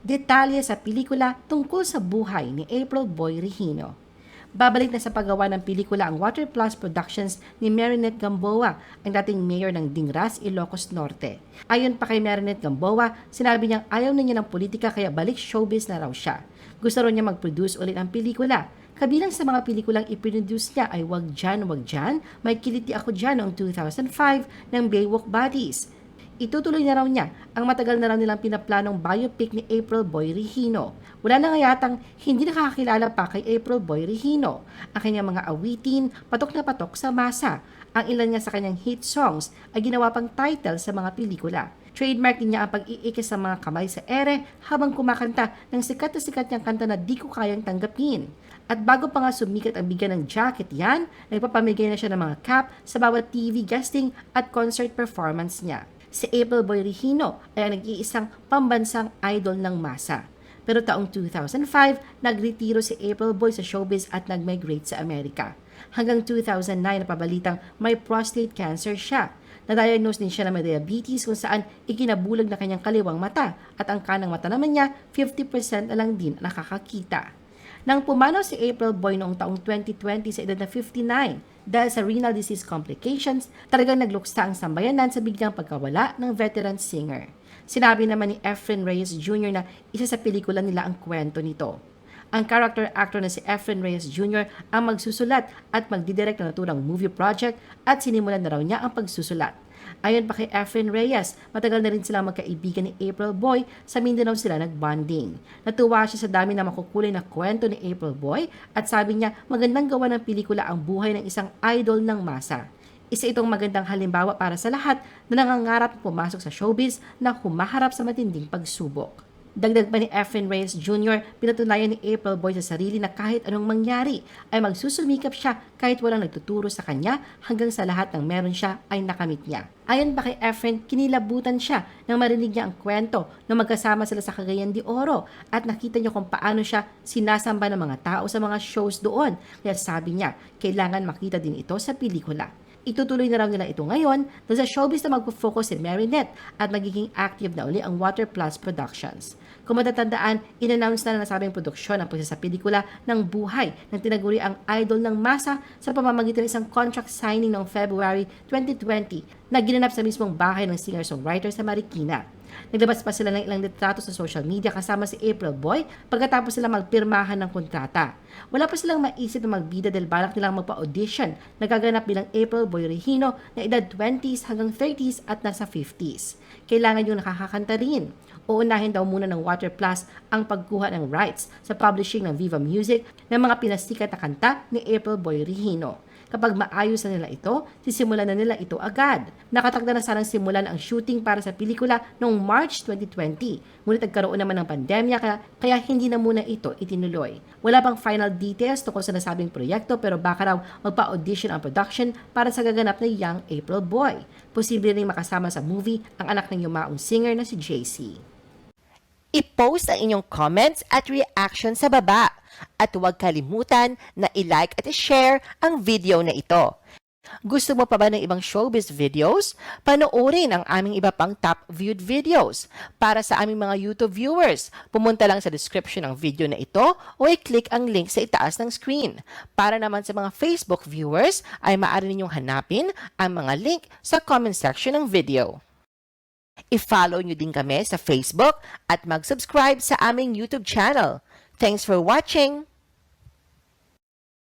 Detalye sa pelikula tungkol sa buhay ni April Boy Regino. Babalik na sa paggawa ng pelikula ang Water Plus Productions ni Marinette Gamboa, ang dating mayor ng Dingras, Ilocos Norte. Ayon pa kay Marinette Gamboa, sinabi niyang ayaw na niya ng politika kaya balik showbiz na raw siya. Gusto raw niya mag-produce ulit ang pelikula. Kabilang sa mga pelikulang iproduce niya ay Wag Dyan, May Kiliti Ako Dyan noong 2005 ng Baywalk Buddies. Itutuloy na raw niya ang matagal na raw nilang pinaplanong biopic ni April Boy Regino. Wala na nga yatang hindi nakakakilala pa kay April Boy Regino. Ang kanyang mga awitin, patok na patok sa masa. Ang ilan niya sa kanyang hit songs ay ginawa pang title sa mga pelikula. Trademark din niya ang pag-iikis sa mga kamay sa ere habang kumakanta ng sikat na sikat niyang kanta na di ko kayang tanggapin. At bago pa nga sumikat ang bigyan ng jacket yan, nagpapamigay na siya ng mga cap sa bawat TV guesting at concert performance niya. Si April Boy Regino ay ang nag-iisang pambansang idol ng masa. Pero taong 2005, nagretiro si April Boy sa showbiz at nag-migrate sa Amerika. Hanggang 2009 napabalitang may prostate cancer siya. Na-diagnose din siya na may diabetes kung saan ikinabulag na kanyang kaliwang mata at ang kanang mata naman niya 50% na lang din nakakakita. Nang pumanaw si April Boy noong taong 2020 sa edad na 59 dahil sa renal disease complications, talagang nagluksa ang sambayanan sa biglang pagkawala ng veteran singer. Sinabi naman ni Efren Reyes Jr. na isa sa pelikula nila ang kwento nito. Ang character actor na si Efren Reyes Jr. ang magsusulat at magdidirect na naturang movie project at sinimulan na raw niya ang pagsusulat. Ayon pa kay Efren Reyes, matagal na rin silang magkaibigan ni April Boy, sa Mindanao sila nagbonding. Natuwa siya sa dami na makukulay na kwento ni April Boy at sabi niya magandang gawa ng pelikula ang buhay ng isang idol ng masa. Isa itong magandang halimbawa para sa lahat na nangangarap pumasok sa showbiz na humaharap sa matinding pagsubok. Dagdag pa ni Efren Reyes Jr., pinatunayan ni April Boy sa sarili na kahit anong mangyari ay magsusumikap siya kahit walang nagtuturo sa kanya hanggang sa lahat ng meron siya ay nakamit niya. Ayon pa kay Efren, kinilabutan siya nang marinig niya ang kwento na magkasama sila sa Cagayan de Oro at nakita niya kung paano siya sinasamba ng mga tao sa mga shows doon. Kaya sabi niya, kailangan makita din ito sa pelikula. Itutuloy na raw nila ito ngayon dahil sa showbiz na magpo-focus si Marinette at magiging active na uli ang Water Plus Productions. Kung matatandaan, in-announce na nasabing produksyon ang pagsa sa pelikula ng buhay ng tinaguri ang idol ng masa sa pamamagitan ng isang contract signing noong February 2020 na ginanap sa mismong bahay ng singer-songwriter sa Marikina. Naglabas pa sila ng ilang litrato sa social media kasama si April Boy pagkatapos sila magpirmahan ng kontrata. Wala pa silang maisip na magbida dahil balak nilang magpa-audition na gaganap bilang April Boy Regino na edad 20s hanggang 30s at nasa 50s. Kailangan yung nakakakanta rin. Uunahin daw muna ng Water Plus ang pagkuha ng rights sa publishing ng Viva Music ng mga pinasikat na kanta ni April Boy Regino. Kapag maayos na nila ito, sisimulan na nila ito agad. Nakatakda na sanang simulan ang shooting para sa pelikula noong March 2020. Ngunit nagkaroon naman ng pandemya kaya hindi na muna ito itinuloy. Wala pang final details tungkol sa nasabing proyekto pero baka raw magpa-audition ang production para sa gaganap na Young April Boy. Posible rin makasama sa movie ang anak ng yumaong singer na si JC. I-post ang inyong comments at reaction sa baba. At huwag kalimutan na i-like at i-share ang video na ito. Gusto mo pa ba ng ibang showbiz videos? Panoorin ang aming iba pang top viewed videos. Para sa aming mga YouTube viewers, pumunta lang sa description ng video na ito o i-click ang link sa itaas ng screen. Para naman sa mga Facebook viewers, ay maaari ninyong hanapin ang mga link sa comment section ng video. I-follow nyo din kami sa Facebook at mag-subscribe sa aming YouTube channel. Thanks for watching!